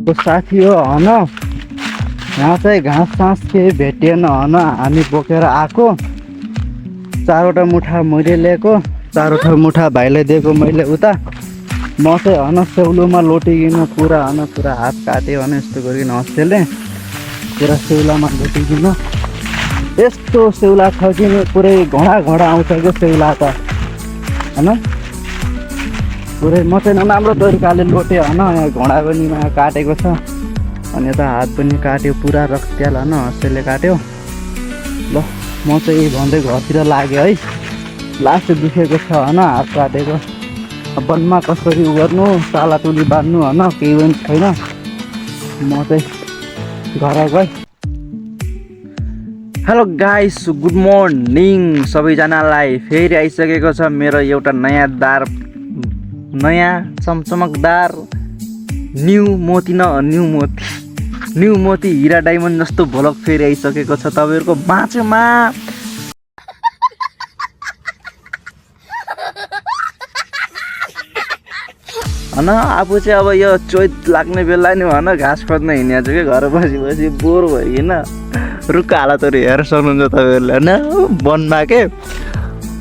तो साथी हो हन यहाँ चाहिँ घाँस सास केही भेटिएन हन हामी बोकेर आएको 4वटा मुठा मैले लिएको 4वटा मुठा भाइलाई दिएको मैले उता म चाहिँ हन सेउलोमा लोटिकन पुरा हन पुरा हात काट्यो हन यस्तो गरिकन हस्तेले पुरा सेउलामा लोटिकन यस्तो सेउला छ कि पुरै घडा घडा आउँछ क्या सेउला त होइन पुरै म चाहिँ नराम्रो तरिकाले लोटेँ होइन यहाँ घोडा पनि काटेको छ अनि यता हात पनि काट्यो पुरा रक्त्याल होइन हँसैले काट्यो ल म चाहिँ यही भन्दै घरतिर लाग्यो है लास्ट दुखेको छ होइन हात काटेको वनमा कसरी उ गर्नु तालातुली बाँध्नु होइन केही पनि छैन म चाहिँ घर गएँ। हेलो गाइस गुड मर्निङ सबैजनालाई फेरि आइसकेको छ मेरो एउटा नयाँ चमचमकदार न्यू मोती हिरा डायमन्ड जस्तो भ्लग फेरि आइसकेको छ तपाईँहरूको बाँचोमा। होइन आफू चाहिँ अब यो चोइट लाग्ने बेला नि होइन घाँस खोज्न हिँडेको छु कि घर बसी बसी बोर भइकन रुखको हालतहरू हेरेर सक्नुहुन्छ तपाईँहरूले होइन वनमा के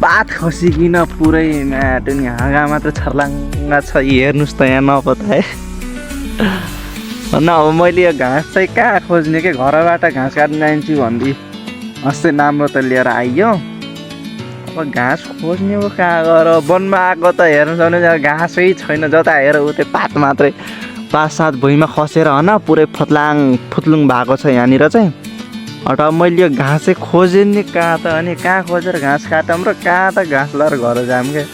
पात खसिकन पुरै माटो नि हाँगा मात्र छर्लाङ्गा छ हेर्नुहोस् त यहाँ नपताए होइन। अब मैले यो घाँस चाहिँ कहाँ खोज्ने के घरबाट घाँस काट्न जान्छु भन्दै अस्ति नाम्रो त लिएर आइयो अब घाँस खोज्ने हो कहाँ गएर वनमा आएको त हेर्नु सक्नु घाँसै छैन जता हेर उतै पात मात्रै 5-7 भुइँमा खसेर होइन पुरै फुत्लुङ भएको छ यहाँनिर चाहिँ। अट मैले यो घाँस चाहिँ खोजेँ नि कहाँ त अनि कहाँ खोजेर घाँस काटौँ र कहाँ त घाँस लगाएर घर जाऊँ क्या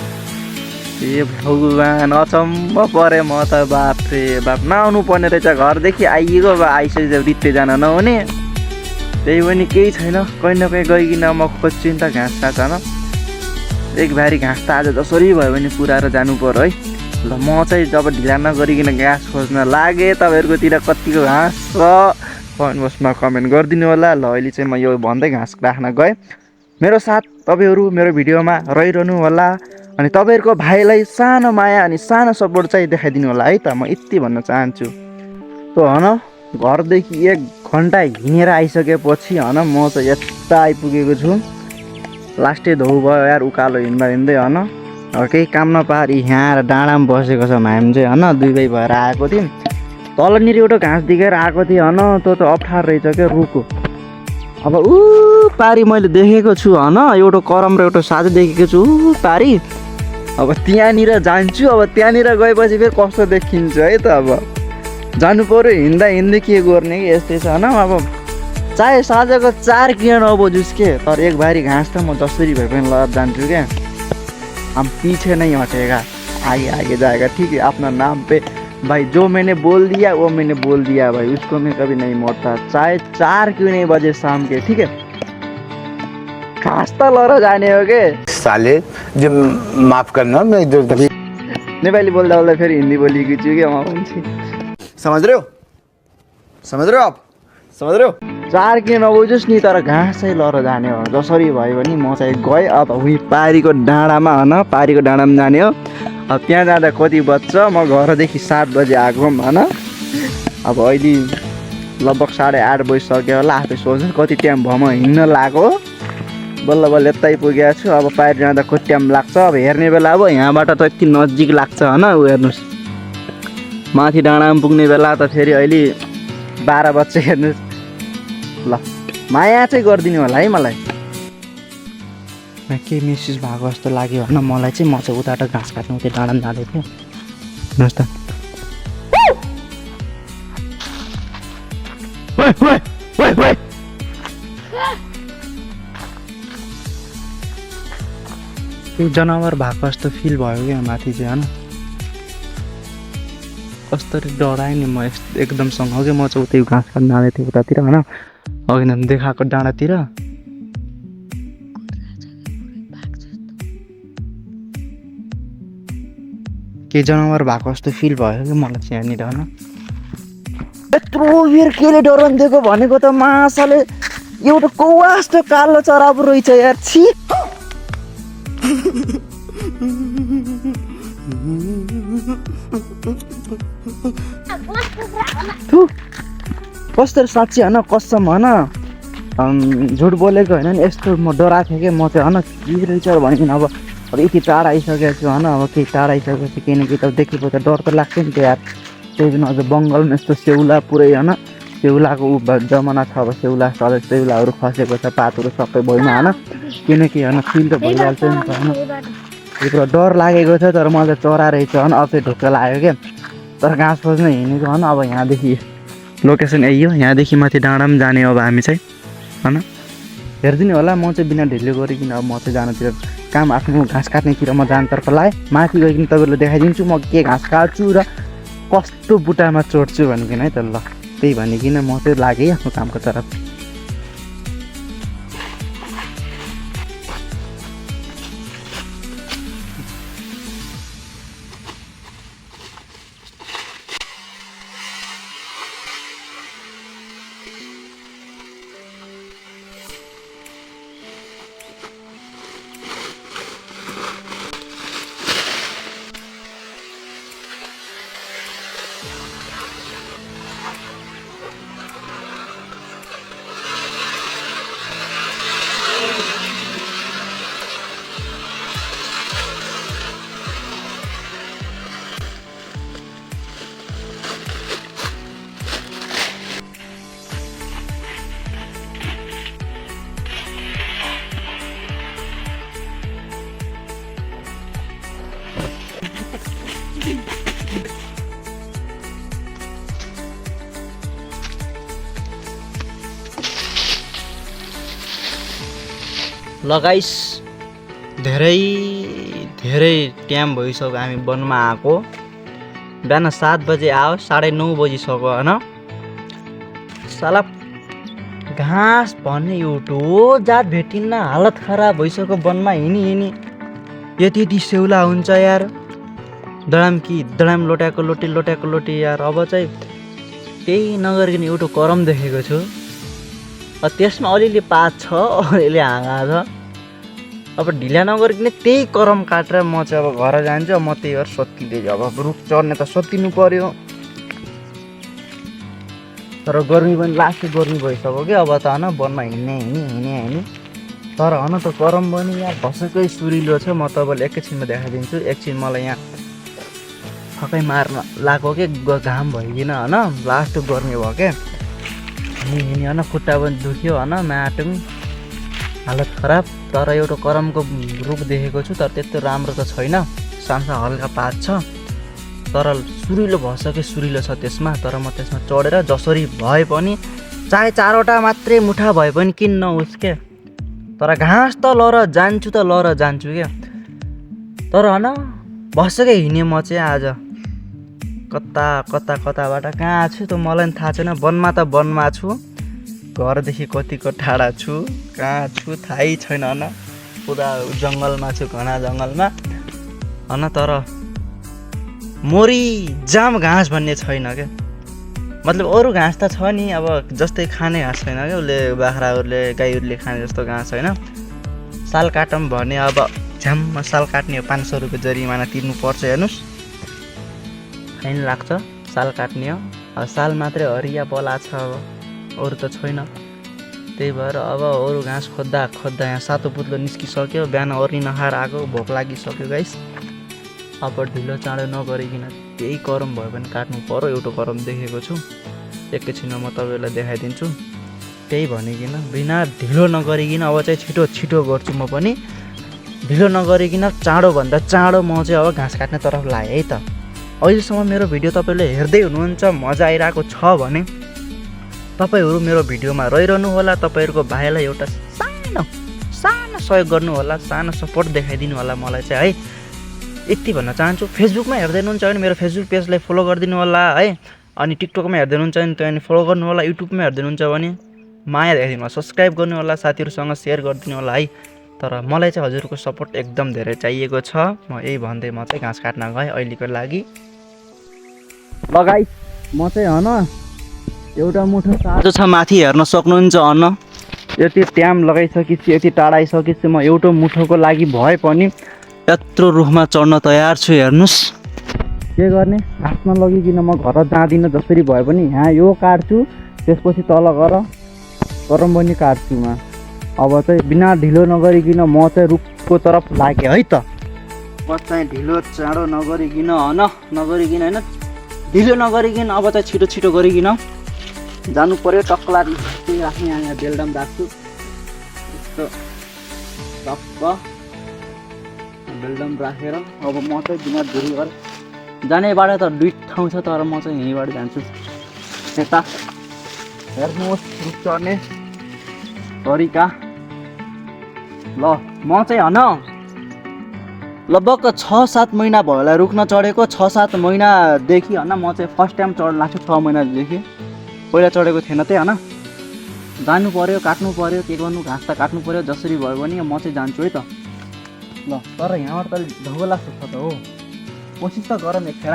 ए भगवान् अचम्म परेँ म त बाप रे बाप नआउनु पर्ने रहेछ घरदेखि आइएको भए आइसकेको रित्ते जान नहुने त्यही पनि केही छैन कहीँ न कहीँ गइकन म खोज्छु नि त घाँस काट होइन एक भारी घाँस त आज जसरी भयो भने पुऱ्याएर जानु पर्यो है। ल म चाहिँ जब ढिला नगरिकन घाँस खोज्न लागेँ तपाईँहरूकोतिर कतिको घाँस छ कमेन्ट बक्समा कमेन्ट गरिदिनु होला। ल अहिले चाहिँ म यो भन्दै घाँस राख्न गएँ मेरो साथ तपाईँहरू मेरो भिडियोमा रहिरहनु होला अनि तपाईँहरूको भाइलाई सानो माया अनि सानो सपोर्ट चाहिँ देखाइदिनु होला है त म यति भन्न चाहन्छु। त होइन घरदेखि 1 घन्टा हिँडेर आइसकेपछि होइन म चाहिँ यता आइपुगेको छु लास्टै धौ भयो यार उकालो हिँड्दा हिँड्दै होइन केही काम नपाएर यहाँ डाँडामा बसेको छ हामी चाहिँ होइन 2 भाइ भएर आएको थियौँ तलनिर एउटा घाँस देखेर आएको थिएँ होइन त्यो त अप्ठ्यारो रहेछ क्या रुखको अब पारी मैले देखेको छु होइन एउटा करम र एउटा साझा देखेको छु पारी अब त्यहाँनिर जान्छु अब त्यहाँनिर गएपछि फेरि कस्तो देखिन्छ है त अब जानु पऱ्यो हिँड्दा हिँड्दै के गर्ने कि यस्तै छ होइन अब चाहे साँझको 4 किन नबोझोस् के तर एक भारी घाँस त म जसरी भए पनि लगाएर जान्छु क्या हम पीछे नहीं हटेगा आगे आगे जाएगा ठीक है अपना नाम पे भाई जो मैंने बोल दिया वो मैंने बोल दिया भाई उसको मैं कभी नहीं मोड़ता चाहे 4 क्यों नहीं बजे शाम के ठीक है घाँस त लर जाने हो के साले जो माफ करना मैं जो तभी नेपाली बोल्दा बोल्दा फेरि हिन्दी बोलेको छु क्या म समझ रहे हो आप समझ रहे हो 4 किन नबुझोस् नि तर घाँस चाहिँ लर जाने हो जसरी भयो भने म चाहिँ गएँ अब उही पारीको डाँडामा होइन पारीको डाँडामा जाने हो अब त्यहाँ जाँदा कति बज्छ म घरदेखि 7 बजे आएको होइन अब अहिले लगभग 8:30 बजिसक्यो होला आफै सोच्नु कति टाइम भयो म हिँड्न लाग्यो बल्ल बल्ल यतै पुगेको छु अब पारी जाँदा कति टाइम लाग्छ अब हेर्ने बेला अब यहाँबाट त यति नजिक लाग्छ होइन ऊ हेर्नुहोस् माथि डाँडामा पुग्ने बेला त फेरि अहिले 12 बज्छ हेर्नुहोस् ल माया चाहिँ गरिदिनु होला है मलाई के मेसेज भएको जस्तो लाग्यो होइन मलाई चाहिँ म चाहिँ उताबाट घाँस काट्नु त्यो डाँडामा जाँदै थिएँ हेर्नुहोस् त केही जनावर भएको जस्तो फिल भयो क्या माथि चाहिँ होइन कस्तरी डराएँ नि म एकदमसँग कि म चाहिँ उतै घाँस काट्न जाँदै थिएँ उतातिर होइन अघि देखाएको डाँडातिर केही जनावर भएको जस्तो फिल भयो कि मलाई चाहिँ यहाँनिर होइन यत्रो बेर केले डराउनु दिएको भनेको त माछाले एउटा कौवा जस्तो कालो चरा पो रहेछ यार छि थु कस्तो साँच्ची होइन कसम होइन झुट बोलेको होइन नि यस्तो म डराएको थिएँ कि म चाहिँ होइन के रहेछ भनिकन अब यति टाढा आइसकेको छु होइन अब केही टाढा आइसकेपछि केही न केही त देखेपछि त डर त लाग्छ नि त यार त्यही पनि अझ बङ्गालमा यस्तो सेउला पुरै होइन सेउलाको जमाना छ अब सेउला सधैँ सेउलाहरू खसेको छ पातहरू सबै भइमा होइन किनकि होइन फिल त भइहाल्छ नि त होइन त्यो डर लागेको थियो तर मलाई त चरा रहेछ होइन अझै ढुक्क लाग्यो क्या तर घाँस खोज्न हिँडेको होइन अब यहाँदेखि लोकेसन यही हो यहाँदेखि माथि डाँडा पनि जाने अब हामी चाहिँ होइन हेरिदिनु होला म चाहिँ बिना ढिलो गरिकन अब म चाहिँ जानुतिर काम आफ्नो घाँस काट्नेतिर म जानुतर्फ लाएँ माथि गइकन तपाईँहरूलाई देखाइदिन्छु म के घाँस काट्छु र कस्तो बुट्टामा चढ्छु भनिकन है त ल त्यही भनिकन म चाहिँ लागेँ आफ्नो कामको तरफ लगाइस धेरै धेरै टाइम भइसक्यो हामी वनमा आएको बिहान 7 बजे आयो 9:30 बजिसक्यो होइन साला घाँस भन्ने एउटा जात भेटिन्न हालत खराब भइसक्यो वनमा हिँडी यति सेउला हुन्छ यार दडाम लोट्याएको लोटी यार अब चाहिँ केही नगरिकन एउटा करम देखेको छु त्यसमा अलिअलि पात छ अलिअलि हाँगा छ अब ढिला नगरिकन त्यही करम काटेर म चाहिँ अब घर जान्छु म त्यही भएर सोत्तिँदैछु अब रुख चढ्ने त सोत्तिनु पर्यो तर गर्मी पनि लास्ट गर्मी भइसक्यो कि अब त होइन वनमा हिँड्ने तर होइन त करम पनि यहाँ भसकै सुरिलो छ म तपाईँलाई एकैछिनमा देखाइदिन्छु एकछिन मलाई यहाँ थकै मार्न लाग्यो कि घाम भइकन होइन लास्ट गर्मी भयो क्या हिँड्ने होइन खुट्टा पनि दुख्यो होइन माटो पनि हालत खराब तर एउटा करमको रुख देखेको छु तर त्यस्तो राम्रो त छैन सानो हल्का पात छ तर सुरिलो छ त्यसमा तर म त्यसमा चढेर जसरी भए पनि चाहे 4वटा मात्रै मुठा भए पनि किन नहोस् क्या तर घाँस त लर जान्छु क्या तर होइन भसकै हिँडेँ म चाहिँ आज कताबाट कहाँ छु त मलाई पनि थाहा छैन वनमा छु घरदेखि कतिको टाढा छु कहाँ छु थाहै छैन होइन पुरा जङ्गलमा छु घना जङ्गलमा होइन तर मोरी जाम घाँस भन्ने छैन क्या मतलब अरू घाँस त छ नि अब जस्तै खाने घाँस छैन क्या उसले बाख्राहरूले गाईहरूले खाने जस्तो घाँस होइन साल काटौँ भने अब झ्याममा साल काट्ने 500 रुपियाँ जरिमाना तिर्नुपर्छ हेर्नुहोस् फाइन लाग्छ साल काट्ने हो अब साल मात्रै हरिया पला छ अब अरू त छैन त्यही भएर अब अरू घाँस खोज्दा यहाँ 7 पुत्लो निस्किसक्यो बिहान ओर्नी नखाएर आएको भोक लागिसक्यो गाइस अब ढिलो चाँडो नगरिकन त्यही करम भयो भने काट्नु पर्यो एउटा करम देखेको छु एकैछिनमा म तपाईँहरूलाई देखाइदिन्छु त्यही भनिकन बिना ढिलो नगरिकन अब चाहिँ छिटो गर्छु म पनि ढिलो नगरिकन चाँडोभन्दा चाँडो म चाहिँ अब घाँस काट्ने तरफ लागेँ है त अहिलेसम्म मेरो भिडियो तपाईँले हेर्दै हुनुहुन्छ मजा आइरहेको छ भने तपाईँहरू मेरो भिडियोमा रहिरहनु होला तपाईँहरूको भाइलाई एउटा सानो सहयोग गर्नु होला सानो सपोर्ट देखाइदिनु होला मलाई चाहिँ है यति भन्न चाहन्छु फेसबुकमा हेर्दै हुनुहुन्छ भने मेरो फेसबुक पेजलाई फलो गरिदिनु होला है अनि टिकटकमा हेर्दै हुनुहुन्छ भने त्यहाँदेखि फलो गर्नु होला युट्युबमा हेर्दै हुनुहुन्छ भने माया देखाइदिनु होला सब्सक्राइब गर्नु होला साथीहरूसँग सेयर गरिदिनु होला है तर मलाई चाहिँ हजुरको सपोर्ट एकदम धेरै चाहिएको छ म यही भन्दै म चाहिँ घाँस काट्न गएँ अहिलेको लागि लगाइ म चाहिँ होइन एउटा मुठो साँझो छ माथि हेर्न सक्नुहुन्छ होइन यति टाइम लगाइसकेपछि यति टाढा आइसकेपछि म एउटा मुठोको लागि भए पनि यत्रो रुखमा चढ्न तयार छु हेर्नुहोस् के गर्ने घाँसमा लगिकन म घर जाँदिनँ जसरी भए पनि यहाँ यो काट्छु त्यसपछि तल गएर गरम पनि काट्छु म अब चाहिँ बिना ढिलो नगरिकन म चाहिँ रुखको तरफ लागेँ है त अब चाहिँ ढिलो चाँडो नगरिकन नगरिकन होइन ढिलो नगरिकन अब चाहिँ छिटो छिटो गरिकन जानु पर्यो टक्ला राख्ने यहाँ बेलडाम राख्छु यस्तो टक्क बेलडाम राखेर अब म चाहिँ बिना देरी गरेर जाने बाटो त दुई ठाउँ छ तर म चाहिँ यहीँबाट जान्छु यता हेर्नुहोस् रुख चढ्ने तरिका ल म चाहिँ होइन लगभग 6-7 महिना भयो होला रुख नचढेको 6-7 महिनादेखि होइन म चाहिँ फर्स्ट टाइम चढ्न लाग्छु 6 महिनादेखि पहिला चढेको थिएन त्यही होइन जानु पर्यो काट्नु पर्यो के गर्नु घाँस त काट्नु पर्यो जसरी भयो भने म चाहिँ जान्छु है त ल तर यहाँबाट त ढगो लाग्छ त हो कोसिस त गरौँ एक खेर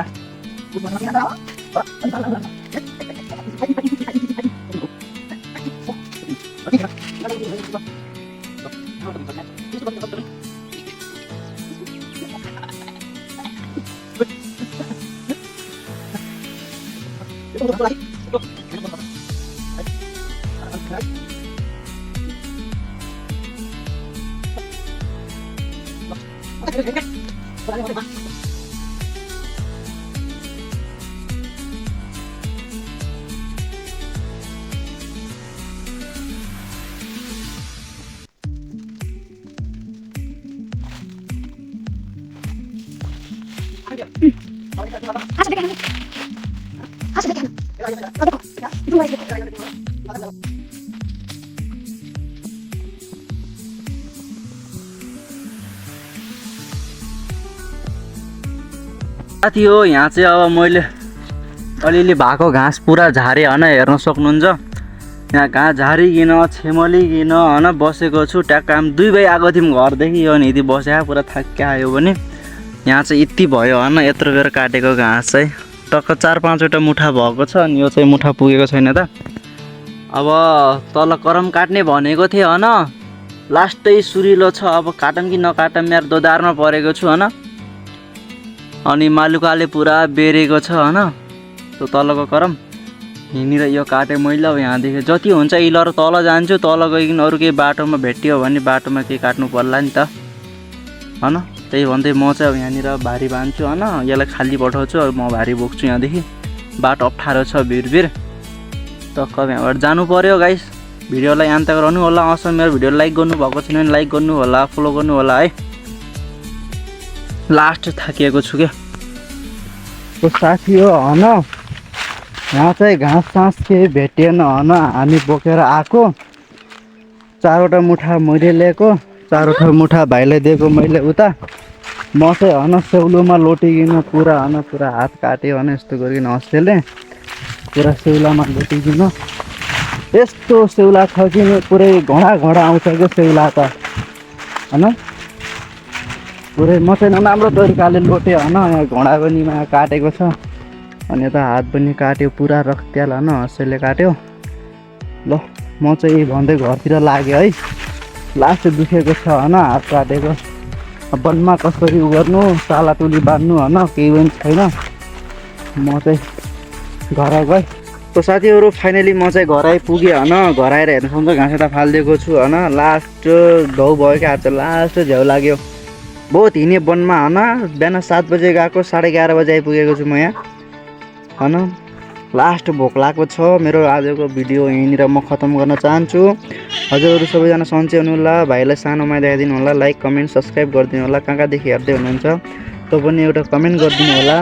साथी हो यहाँ चाहिँ अब मैले अलिअलि भएको घाँस पुरा झारेँ होइन हेर्न सक्नुहुन्छ यहाँ घाँस झारिकन छेमलिकन होइन बसेको छु ट्याक्क हामी 2 बजी आएको थियौँ घरदेखि अनि यति बस्यो पुरा थाक्या आयो भने यहाँ चाहिँ यति भयो होइन यत्रो बेर काटेको घाँस चाहिँ टक्क 4-5वटा मुठा भएको छ अनि यो चाहिँ मुठा पुगेको छैन त अब तल करम काट्ने भनेको थिएँ होइन लास्टै सुरिलो छ अब काटौँ कि नकाटौँ यार दोधारमा परेको छु होइन अनि मालुकाले पुरा बेरेको छ होइन त्यो तलको करम यहाँनिर यो काटेँ मैले अब यहाँदेखि जति हुन्छ इलर तल जान्छु तल गइकन अरू केही बाटोमा भेटियो भने बाटोमा केही काट्नु पर्ला नि त होइन त्यही भन्दै म चाहिँ अब यहाँनिर भारी बाँध्छु होइन यसलाई खाली पठाउँछु अब म भारी बोक्छु यहाँदेखि बाटो अप्ठ्यारो छ भिरभिर टक्क यहाँबाट जानु पर्यो गाइस भिडियोलाई अन्त गराउनु होला असम मेरो भिडियो लाइक गर्नुभएको छैन भने लाइक गर्नु होला फलो गर्नु होला है लास्ट थाकिएको छु क्या साथी हो होइन यहाँ चाहिँ घाँस सास केही भेटिएन होइन हामी बोकेर आएको 4वटा मुठा मैले लिएको 4वटा मुठा भाइलाई दिएको मैले उता म चाहिँ होइन सेउलोमा लोटिकन पुरा होइन पुरा हात काट्यो होइन यस्तो गरिकन हस्तेले पुरा सेउलामा लोटिकन यस्तो सेउला छ कि पुरै घडा आउँछ क्या सेउला त होइन पुरै म चाहिँ नराम्रो तरिकाले लोटेँ होइन यहाँ घोडा पनि काटेको छ अनि यता हात पनि काट्यो पुरा रक्त्याल होइन हँसैले काट्यो ल म चाहिँ यही भन्दै घरतिर लागेँ है लास्ट दुखेको छ होइन हात काटेको वनमा कसरी उ गर्नु तालातुली बाँध्नु होइन केही पनि छैन म चाहिँ घर गएँ तो साथीहरू फाइनली म चाहिँ घर आइपुगेँ होइन घर आएर हेर्नु सक्नुहुन्छ घाँस त फालिदिएको छु होइन लास्ट घाउ भयो क्या हात लास्ट झ्याउ लाग्यो बहुत हिँडेँ वनमा होइन बिहान 7 बजे गएको 11:30 बजे आइपुगेको छु म यहाँ होइन लास्ट भोक लागेको छ मेरो आजको भिडियो यहीँनिर म खत्तम गर्न चाहन्छु हजुरहरू सबैजना सन्चै हुनु होला भाइलाई सानोमा देखाइदिनु होला लाइक कमेन्ट सब्सक्राइब गरिदिनु होला कहाँदेखि हेर्दै हुनुहुन्छ त्यो पनि एउटा कमेन्ट गरिदिनु होला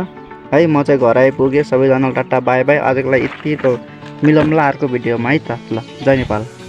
है म चाहिँ घर आइपुगेँ सबैजना टाटा बाई बाई आजको लागि यति त मिलाउँला अर्को भिडियोमा है त ल जय नेपाल।